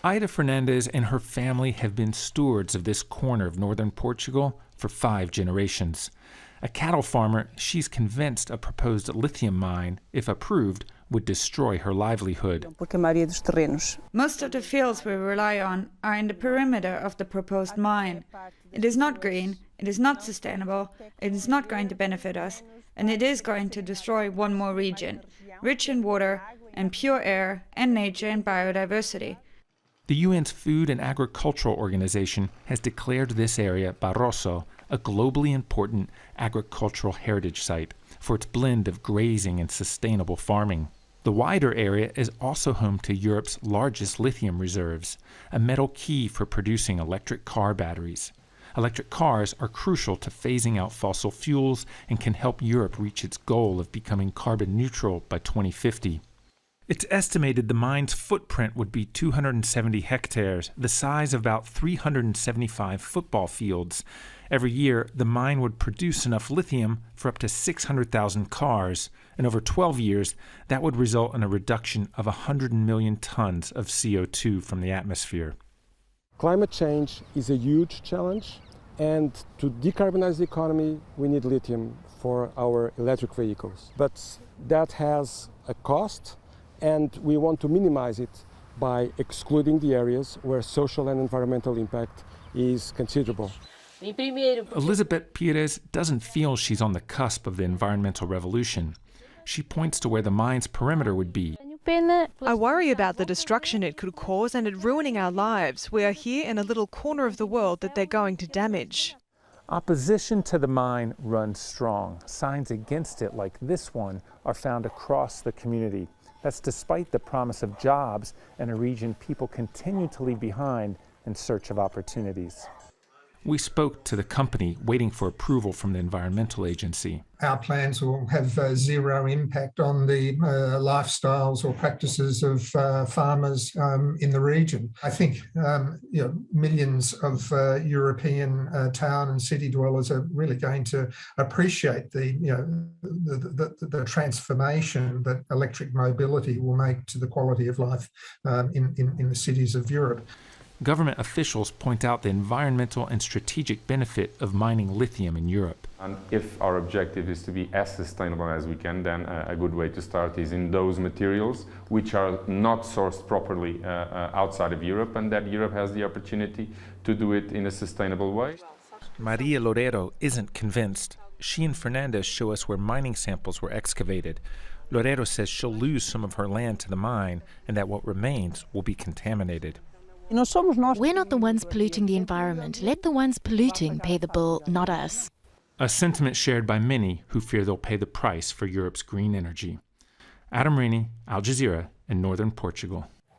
AIDA Fernandes and her family have been stewards of this corner of northern Portugal for 5 generations. A cattle farmer, she's convinced a proposed lithium mine, if approved, would destroy her livelihood. Most of the fields we rely on are in the perimeter of the proposed mine. It is not green, it is not sustainable, it is not going to benefit us, and it is going to destroy one more region, rich in water and pure air and nature and biodiversity. The UN's Food and Agricultural Organization has declared this area, Barroso, a globally important agricultural heritage site for its blend of grazing and sustainable farming. The wider area is also home to Europe's largest lithium reserves, a metal key for producing electric car batteries. Electric cars are crucial to phasing out fossil fuels and can help Europe reach its goal of becoming carbon neutral by 2050. It's estimated the mine's footprint would be 270 hectares, the size of about 375 football fields. Every year, the mine would produce enough lithium for up to 600,000 cars, and over 12 years, that would result in a reduction of 100 million tons of CO2 from the atmosphere. Climate change is a huge challenge, and to decarbonize the economy, we need lithium for our electric vehicles. But that has a cost, and we want to minimize it by excluding the areas where social and environmental impact is considerable. Elizabeth Pires doesn't feel she's on the cusp of the environmental revolution. She points to where the mine's perimeter would be. I worry about the destruction it could cause and it ruining our lives. We are here in a little corner of the world that they're going to damage. Opposition to the mine runs strong. Signs against it, like this one, are found across the community. That's despite the promise of jobs in a region people continue to leave behind in search of opportunities. We spoke to the company waiting for approval from the environmental agency. Our plans will have zero impact on the lifestyles or practices of farmers in the region. I think millions of European town and city dwellers are really going to appreciate the transformation that electric mobility will make to the quality of life in the cities of Europe. Government officials point out the environmental and strategic benefit of mining lithium in Europe. And if our objective is to be as sustainable as we can, then a good way to start is in those materials which are not sourced properly outside of Europe, and that Europe has the opportunity to do it in a sustainable way. Maria Loureiro isn't convinced. She and Fernandes show us where mining samples were excavated. Loureiro says she'll lose some of her land to the mine and that what remains will be contaminated. We're not the ones polluting the environment. Let the ones polluting pay the bill, not us. A sentiment shared by many who fear they'll pay the price for Europe's green energy. Raney, Al Jazeera, in northern Portugal.